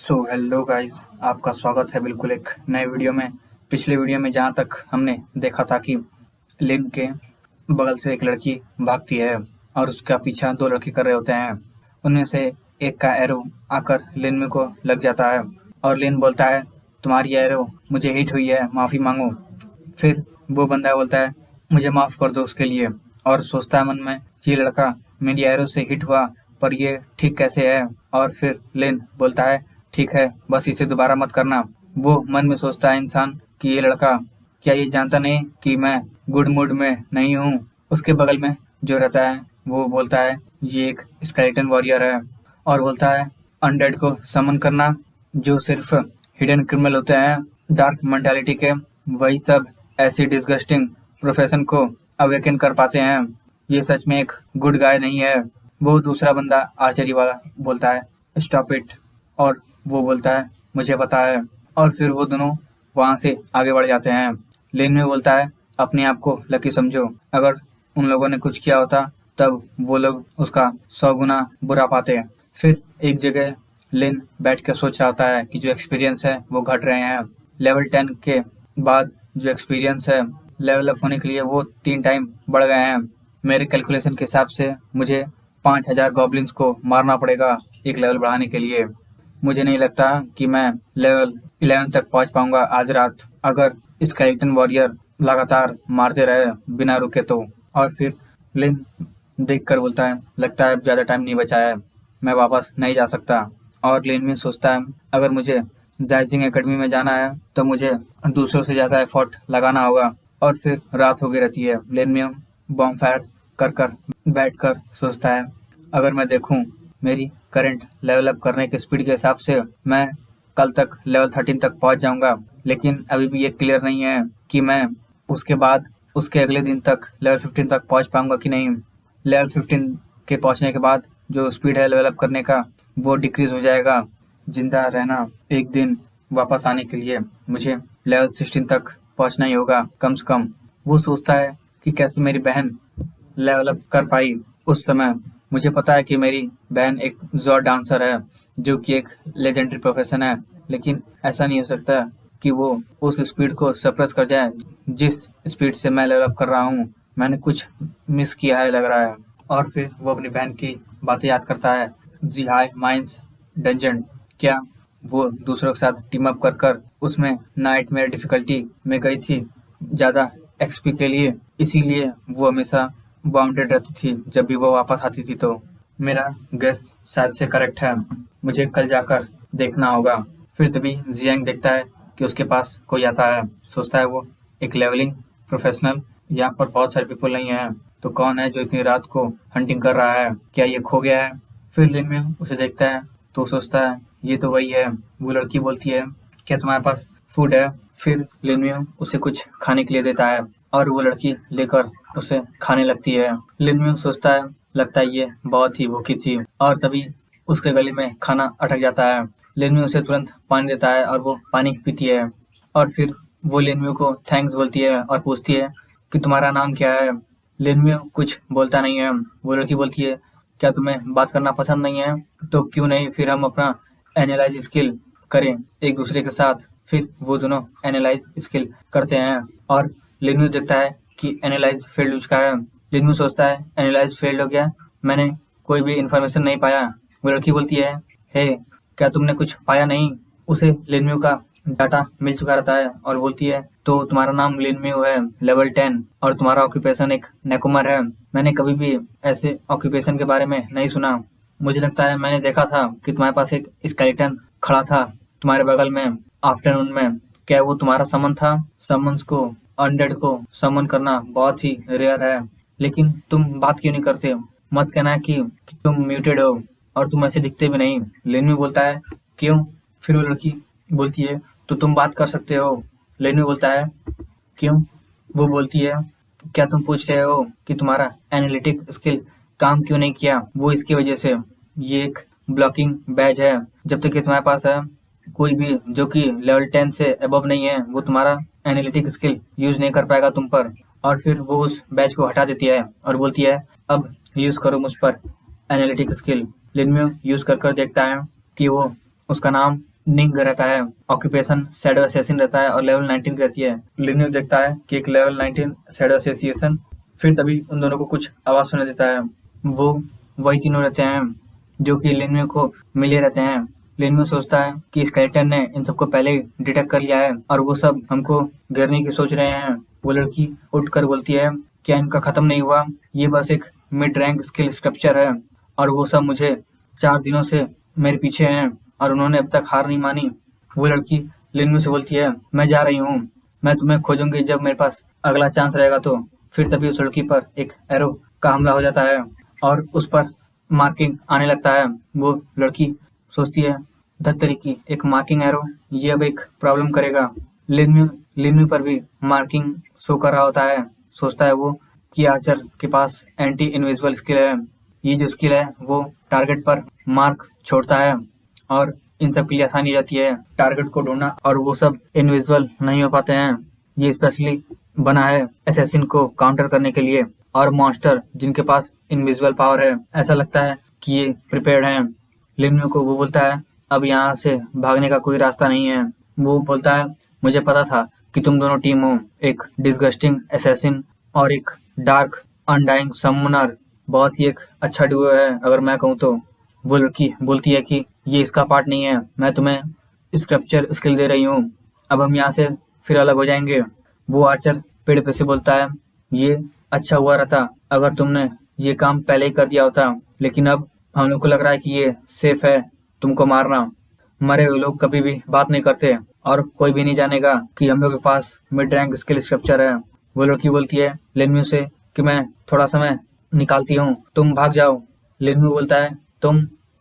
Hello guys, आपका स्वागत है बिल्कुल एक नए वीडियो में। पिछले वीडियो में जहाँ तक हमने देखा था कि लिन के बगल से एक लड़की भागती है और उसका पीछा दो लड़के कर रहे होते हैं। उनमें से एक का एरो आकर लिन को लग जाता है और लिन बोलता है, तुम्हारी एरो मुझे हिट हुई है, माफ़ी मांगो। फिर वो बंदा बोलता है, मुझे माफ़ कर दो उसके लिए, और सोचता है मन में, ये लड़का मेरी एरो से हिट हुआ पर ये ठीक कैसे है। और फिर लिन बोलता है, ठीक है, बस इसे दोबारा मत करना। वो मन में सोचता है इंसान कि ये लड़का क्या ये जानता नहीं कि मैं गुड मूड में नहीं हूँ। उसके बगल में जो रहता है वो बोलता है, ये एक स्केलेटन वॉरियर है, और बोलता है अनडेड को समन करना जो सिर्फ हिडन क्रिमिनल होते हैं डार्क मेंटालिटी के, वही सब ऐसी डिस्गस्टिंग प्रोफेशन को अवेकन कर पाते हैं। ये सच में एक गुड गाय नहीं है। वो दूसरा बंदा आर्चरी वाला बोलता है, स्टॉप इट, और वो बोलता है, मुझे पता है। और फिर वो दोनों वहाँ से आगे बढ़ जाते हैं। लिन में बोलता है, अपने आप को लकी समझो, अगर उन लोगों ने कुछ किया होता तब वो लोग उसका 100 गुना बुरा पाते। फिर एक जगह लिन बैठ कर सोच रहा होता है कि जो एक्सपीरियंस है वो घट रहे हैं। लेवल 10 के बाद जो एक्सपीरियंस है लेवल अप होने के लिए वो 3 टाइम बढ़ गए हैं। मेरे कैलकुलेशन के हिसाब से मुझे 5000 गॉब्लिन्स को मारना पड़ेगा एक लेवल बढ़ाने के लिए। मुझे नहीं लगता कि मैं लेवल 11 तक पहुंच पाऊंगा आज रात, अगर स्केलेटन वॉरियर लगातार मारते रहे बिना रुके तो। और फिर लिन देख कर बोलता है, लगता है अब ज़्यादा टाइम नहीं बचा है, मैं वापस नहीं जा सकता। और लिन में सोचता है, अगर मुझे जाइजिंग एकेडमी में जाना है तो मुझे दूसरों से ज़्यादा एफर्ट लगाना होगा। और फिर रात हो गई रहती है। लिन में बॉम्ब फायर कर कर बैठ कर सोचता है, अगर मैं देखूं मेरी करंट लेवल अप करने की स्पीड के हिसाब से मैं कल तक लेवल 13 तक पहुंच जाऊंगा, लेकिन अभी भी ये क्लियर नहीं है कि मैं उसके बाद उसके अगले दिन तक लेवल 15 तक पहुंच पाऊंगा कि नहीं। लेवल 15 के पहुंचने के बाद जो स्पीड है लेवल अप करने का वो डिक्रीज हो जाएगा। जिंदा रहना एक दिन वापस आने के लिए मुझे लेवल 16 तक पहुंचना ही होगा कम से कम। वो सोचता है कि कैसे मेरी बहन लेवल अप कर पाई उस समय। मुझे पता है कि मेरी बहन एक जोर डांसर है जो कि एक लेजेंडरी प्रोफेशन है, लेकिन ऐसा नहीं हो सकता कि वो उस स्पीड को सप्रेस कर जाए जिस स्पीड से मैं लेवल अप कर रहा हूँ। मैंने कुछ मिस किया है लग रहा है। और फिर वो अपनी बहन की बातें याद करता है। जी हाई माइंस डंजन, क्या वो दूसरों के साथ टीम अप कर कर उसमें नाइटमेयर डिफिकल्टी में गई थी ज़्यादा एक्सपी के लिए, इसीलिए वो हमेशा बाउंडेड रहती थी जब भी वो वापस आती थी। तो मेरा गेस शायद से करेक्ट है, मुझे कल जाकर देखना होगा। फिर तभी जियांग देखता है कि उसके पास कोई आता है। सोचता है वो एक लेवलिंग प्रोफेशनल, यहाँ पर बहुत सारे पीपल नहीं हैं, तो कौन है जो इतनी रात को हंटिंग कर रहा है, क्या ये खो गया है। फिर लिन में उसे देखता है तो सोचता है ये तो वही है। वो लड़की बोलती है, क्या तुम्हारे पास फूड है। फिर लिन में उसे कुछ खाने के लिए देता है और वो लड़की लेकर उसे खाने लगती है। लिन में सोचता है, लगता है ये बहुत ही भूखी थी, और तभी उसके गले में खाना अटक जाता है। लिन में उसे तुरंत पानी देता है और वो पानी पीती है। और फिर वो लिनम्यू को थैंक्स बोलती है और पूछती है कि तुम्हारा नाम क्या है। लिनम्यू कुछ बोलता नहीं है। वो लड़की बोलती है, क्या तुम्हें बात करना पसंद नहीं है, तो क्यों नहीं फिर हम अपना एनालाइज स्किल करें एक दूसरे के साथ। फिर वो दोनों एनालाइज स्किल करते हैं और लिनम्यू देखता है कि एनालाइज फेल्ड हो चुका है। लिनम्यू सोचता है एनालाइज फेल्ड हो गया, मैंने कोई भी इन्फॉर्मेशन नहीं पाया। वो लड़की बोलती है, हे क्या तुमने कुछ पाया नहीं। उसे लिनम्यू का डाटा मिल चुका रहता है और बोलती है, तो तुम्हारा नाम लिनम्यू है, लेवल 10, और तुम्हारा ऑक्यूपेशन एक नेकुमर है। मैंने कभी भी ऐसे ऑक्यूपेशन के बारे में नहीं सुना। मुझे लगता है मैंने देखा था कि तुम्हारे पास एक स्केलेटन खड़ा था तुम्हारे बगल में आफ्टरनून में, क्या वो तुम्हारा समन था। समन्स को अनडेड को समन करना बहुत ही रेयर है, लेकिन तुम बात क्यों नहीं करते। मत कहना कि तुम म्यूटेड हो और तुम ऐसे दिखते भी नहीं। लिनम्यू बोलता है, क्यों। फिर वो लड़की बोलती है, तो तुम बात कर सकते हो। लिनम्यू बोलता है, क्यों। वो बोलती है, क्या तुम पूछ रहे हो कि तुम्हारा एनालिटिक स्किल काम क्यों नहीं किया। वो इसकी वजह से, ये एक ब्लॉकिंग बैज है। जब तक कि तुम्हारे पास है कोई भी जो कि लेवल 10 से अबव नहीं है, वो तुम्हारा एनालिटिक स्किल यूज नहीं कर पाएगा तुम पर। और फिर वो उस बैच को हटा देती है और बोलती है, अब यूज करो मुझ पर एनालिटिक स्किल। लिनम्यू यूज कर देखता है कि वो उसका नाम निंग रहता है, ऑक्यूपेशन शैडो असैसिन रहता है और लेवल 19 रहती है। लिन्यू देखता है कि एक लेवल 19 शैडो एसोसिएशन, फिर तभी उन दोनों को कुछ आवाज सुनाई देता है। वो वही तीनों रहते हैं जो कि लिन्यू को मिले रहते हैं। लिन्यू सोचता है कि स्केलेटन ने इन सबको पहले ही डिटेक्ट कर लिया है और वो सब हमको गिरने की सोच रहे हैं। वो लड़की उठकर बोलती है, क्या इनका खत्म नहीं हुआ? ये बस एक मिड रैंक स्किल स्ट्रक्चर है और वो सब मुझे 4 दिनों से मेरे पीछे हैं और उन्होंने अब तक हार नहीं मानी। वो लड़की लिन्यू से बोलती है, मैं जा रही हूँ, मैं तुम्हें खोजूंगी जब मेरे पास अगला चांस रहेगा तो। फिर तभी उस लड़की पर एक एरो का हमला हो जाता है और उस पर मार्किंग आने लगता है। वो लड़की सोचती है, धत्तरी की एक मार्किंग एरो, ये अब एक प्रॉब्लम करेगा। लिन्यू पर भी मार्किंग शो कर रहा होता है। सोचता है वो कि आर्चर के पास एंटी इनविजिबल स्किल है। ये जो स्किल है वो टारगेट पर मार्क छोड़ता है और इन सब के लिए आसानी हो जाती है टारगेट को ढूंढना और वो सब इनविजिबल नहीं हो पाते हैं। ये स्पेशली बना है असैसिन को काउंटर करने के लिए और मॉन्स्टर जिनके पास इनविजिबल पावर है, ऐसा लगता है कि ये प्रिपेयर्ड हैं। लिन्यू को वो बोलता है, अब यहाँ से भागने का कोई रास्ता नहीं है। वो बोलता है, मुझे पता था कि तुम दोनों टीम हो, एक डिस्गस्टिंग असैसिन और एक डार्क अनडाइंग समनर। बहुत ही एक अच्छा डुओ है अगर मैं कहूँ तो। वो लड़की बोलती है कि ये इसका पार्ट नहीं है, मैं तुम्हें स्क्रप्चर स्किल दे रही हूँ, अब हम यहाँ से फिर अलग हो जाएंगे। वो आर्चर पेड़ पे से बोलता है, ये अच्छा हुआ रहता अगर तुमने ये काम पहले ही कर दिया होता, लेकिन अब हम लोग को लग रहा है कि ये सेफ है तुमको मारना। मरे हुए लोग कभी भी बात नहीं करते और कोई भी नहीं जानेगा कि हम लोग के पास मिड रैंक स्किल स्ट्रक्चर है। वो लड़की बोलती है लिन्यू से कि मैं थोड़ा समय निकालती हूँ, तुम भाग जाओ। लिन्यू बोलता है, तुम?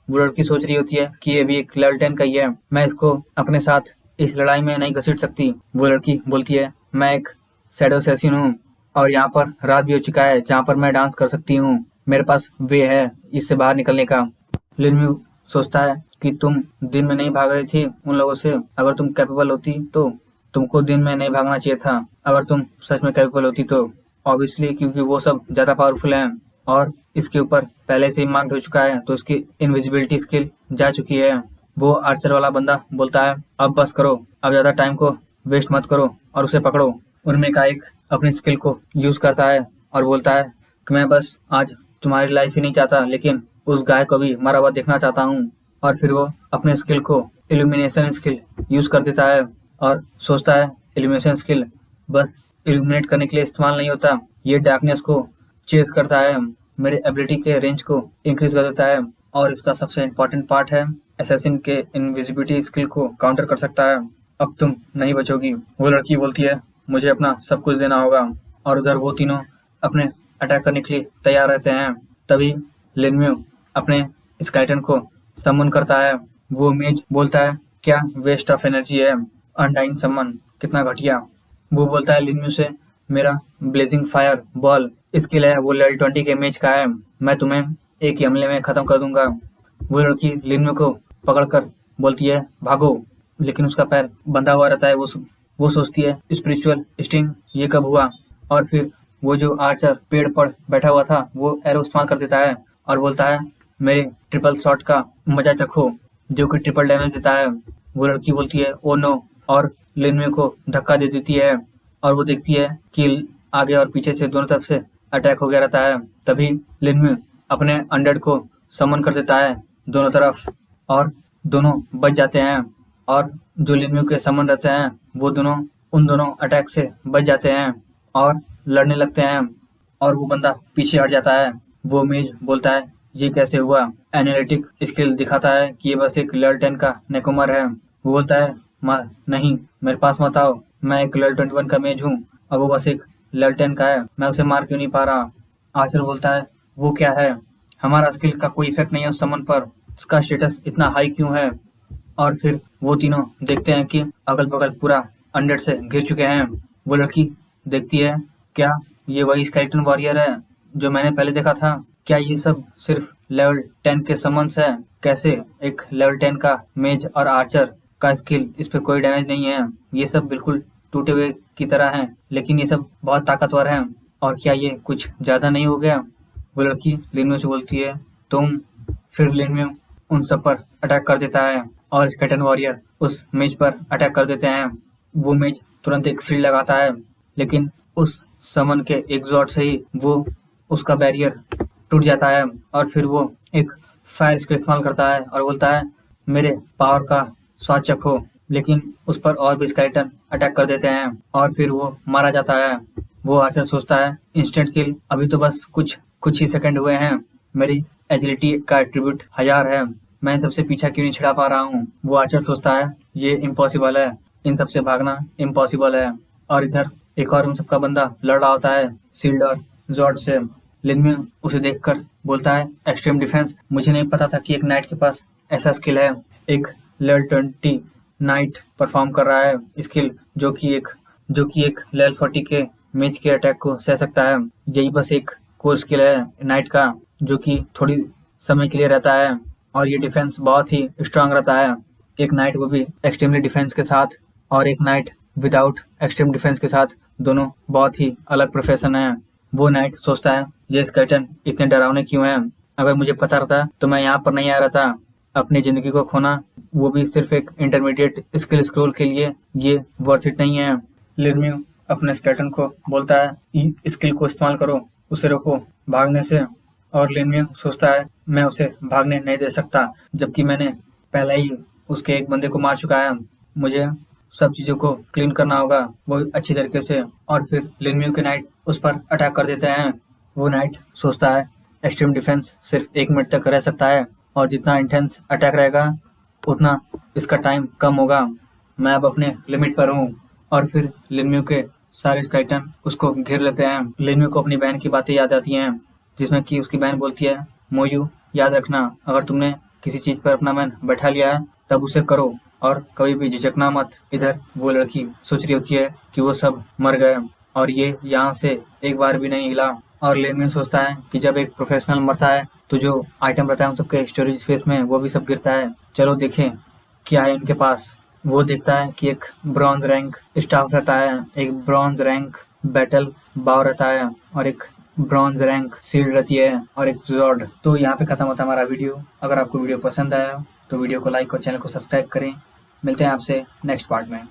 वो लड़की सोच रही होती है कि ये भी एक लेवल 10 का ही है, मैं इसको अपने साथ इस लड़ाई में नहीं घसीट सकती। वो लड़की बोलती है, मैं एक शैडो असैसिन हूँ और यहाँ पर रात भी हो चुका है जहाँ पर मैं डांस कर सकती हूँ, मेरे पास वे है इससे बाहर निकलने का। लिन्यू सोचता है कि तुम दिन में नहीं भाग रही थी उन लोगों से, अगर तुम कैपेबल होती तो तुमको दिन में नहीं भागना चाहिए था, अगर तुम सच में कैपेबल होती तो। ऑब्वियसली क्योंकि वो सब ज्यादा पावरफुल हैं और इसके ऊपर पहले से ही मार्क्ड हो चुका है तो इसकी इनविजिबिलिटी स्किल जा चुकी है। वो आर्चर वाला बंदा बोलता है, अब बस करो, अब ज्यादा टाइम को वेस्ट मत करो और उसे पकड़ो। उनमें का एक अपनी स्किल को यूज करता है और बोलता है कि मैं बस आज तुम्हारी लाइफ ही नहीं चाहता, लेकिन उस गाय को भी मरा हुआ देखना चाहता हूँ। और फिर वो अपने स्किल को इल्यूमिनेशन स्किल यूज कर देता है और सोचता है इल्यूमिनेशन स्किल बस इल्यूमिनेट करने के लिए इस्तेमाल नहीं होता, ये डार्कनेस को चेज करता है, मेरे एबिलिटी के रेंज को इंक्रीज कर देता है और इसका सबसे इम्पोर्टेंट पार्ट है असैसिन के इनविजिबिलिटी स्किल को काउंटर कर सकता है। अब तुम नहीं बचोगी। वो लड़की बोलती है, मुझे अपना सब कुछ देना होगा और उधर वो तीनों अपने अटैक करने के लिए तैयार रहते हैं। तभी लिन्यू अपने स्केलेटन को समन करता है। वो मेज बोलता है, क्या वेस्ट ऑफ एनर्जी है, अनडाइंग समन, कितना घटिया। वो बोलता है लिन्यू से, मेरा ब्लेजिंग फायर बॉल स्किल है, वो लेवल 20 के मेज का है, मैं तुम्हें एक ही हमले में खत्म कर दूंगा। वो लड़की लिन्यू को पकड़कर बोलती है, भागो, लेकिन उसका पैर बंधा हुआ रहता है। वो सोचती है स्पिरिचुअल स्टिंग ये कब हुआ। और फिर वो जो आर्चर पेड़ पर बैठा हुआ था वो एरो इस्तेमाल कर देता है और बोलता है, मेरे ट्रिपल शॉट का मजा चखो, जो कि ट्रिपल डैमेज देता है। वो लड़की बोलती है, ओ नो, और लिन्यू को धक्का दे देती है और वो देखती है कि आगे और पीछे से दोनों तरफ से अटैक हो गया रहता है। तभी लिन्यू अपने अनडेड को समन कर देता है दोनों तरफ और दोनों बच जाते हैं और जो लिन्यू के समन रहते हैं वो दोनों उन दोनों अटैक से बच जाते हैं और लड़ने लगते हैं और वो बंदा पीछे हट जाता है। वो मेज बोलता है, ये कैसे हुआ? एनालिटिक स्किल दिखाता है कि ये बस एक लेवल 10 का नेकोमर है। वो बोलता है, नहीं, मेरे पास मत आओ, मैं एक लेवल 21 का मेज हूँ और वो बस एक लेवल 10 का है, मैं उसे मार क्यों नहीं पा रहा। आर्चर बोलता है, वो क्या है, हमारा स्किल का कोई इफेक्ट नहीं है उस समन पर, उसका स्टेटस इतना हाई क्यों है। और फिर वो तीनों देखते हैं कि अगल बगल पूरा अनडेड से घिर चुके हैं। वो लड़की देखती है, क्या ये वही स्केलेटन वॉरियर है जो मैंने पहले देखा था? क्या ये सब सिर्फ लेवल 10 के समन्स है? कैसे एक लेवल 10 का मेज और आर्चर का स्किल, इस पे कोई डैमेज नहीं है, ये सब बिल्कुल टूटे हुए की तरह हैं, लेकिन ये सब बहुत ताकतवर हैं, और क्या ये कुछ ज्यादा नहीं हो गया? वो लड़की लिन्यू से बोलती है, तुम। फिर लिन्यू उन सब पर अटैक कर देता है और स्केलेटन वॉरियर उस मेज पर अटैक कर देते हैं। वो मेज तुरंत एक शील्ड लगाता है, लेकिन उस समन के एग्जॉस्ट से ही वो उसका बैरियर टूट जाता है और फिर वो एक फायर स्किल इस्तेमाल करता है और बोलता है मेरे पावर का स्वाद चखो, लेकिन उस पर और भी स्केलेटन अटैक कर देते हैं और फिर वो मारा जाता है। वो आर्चर सोचता है इंस्टेंट किल, अभी तो बस कुछ ही सेकंड हुए हैं, मेरी एजिलिटी का एट्रीब्यूट 1000 है, मैं इन सबसे पीछा क्यों नहीं छिड़ा पा रहा हूँ। वो आर्चर सोचता है ये इम्पॉसिबल है, इन सबसे भागना इम्पॉसिबल है। और इधर एक और उन सबका बंदा लड़ रहा होता है शील्ड और जॉर्ड से। लिन में उसे देखकर बोलता है एक्सट्रीम डिफेंस, मुझे नहीं पता था कि एक नाइट के पास ऐसा स्किल है। एक लेवल 20 नाइट परफॉर्म कर रहा है स्किल जो कि एक लेवल 40 के मेज के अटैक को सह सकता है। यही बस एक कोर स्किल है नाइट का जो कि थोड़ी समय के लिए रहता है और ये डिफेंस बहुत ही स्ट्रांग रहता है। एक नाइट वो भी एक्सट्रीमली डिफेंस के साथ और एक नाइट विदाउट एक्सट्रीम डिफेंस के साथ, दोनों बहुत ही अलग प्रोफेशन है। वो नाइट सोचता है ये स्केलेटन इतने डरावने क्यों हैं, अगर मुझे पता रहता तो मैं यहाँ पर नहीं आ रहा था। अपनी जिंदगी को खोना, वो भी सिर्फ एक इंटरमीडिएट स्किल स्क्रोल के लिए, ये वर्थ इट नहीं है। लिनम्यू अपने स्केलेटन को बोलता है स्किल को इस्तेमाल करो, उसे रोको भागने से। और लिनम्यू सोचता है मैं उसे भागने नहीं दे सकता, जबकि मैंने पहले ही उसके एक बंदे को मार चुका है, मुझे सब चीज़ों को क्लीन करना होगा वो अच्छी तरीके से। और फिर लिनम्यू के नाइट उस पर अटैक कर देते हैं। वो नाइट सोचता है एक्सट्रीम डिफेंस सिर्फ 1 मिनट तक रह सकता है और जितना इंटेंस अटैक रहेगा उतना इसका टाइम कम होगा, मैं अब अपने लिमिट पर हूँ। और फिर लिनम्यू के सारे स्केलेटन उसको घेर लेते हैं। लिनम्यू को अपनी बहन की बातें याद आती हैं, जिसमें कि उसकी बहन बोलती है मोयू याद रखना, अगर तुमने किसी चीज़ पर अपना मन बैठा लिया है तब उसे करो और कभी भी झिझकना मत। इधर वो लड़की सोच रही होती है कि वो सब मर गए और ये यहाँ से एक बार भी नहीं हिला। और लिनम्यू सोचता है कि जब एक प्रोफेशनल मरता है तो जो आइटम रहता है उन सबके स्टोरेज स्पेस में वो भी सब गिरता है, चलो देखें क्या है उनके पास। वो देखता है कि एक ब्रॉन्ज रैंक स्टाफ रहता है, एक ब्रॉन्ज रैंक बैटल बाव रहता है और एक ब्रॉन्ज रैंक शील्ड रहती है और एक जॉर्ड। तो यहाँ पे खत्म होता है हमारा वीडियो। अगर आपको वीडियो पसंद आया तो वीडियो को लाइक और चैनल को सब्सक्राइब करें। मिलते हैं आपसे नेक्स्ट पार्ट में।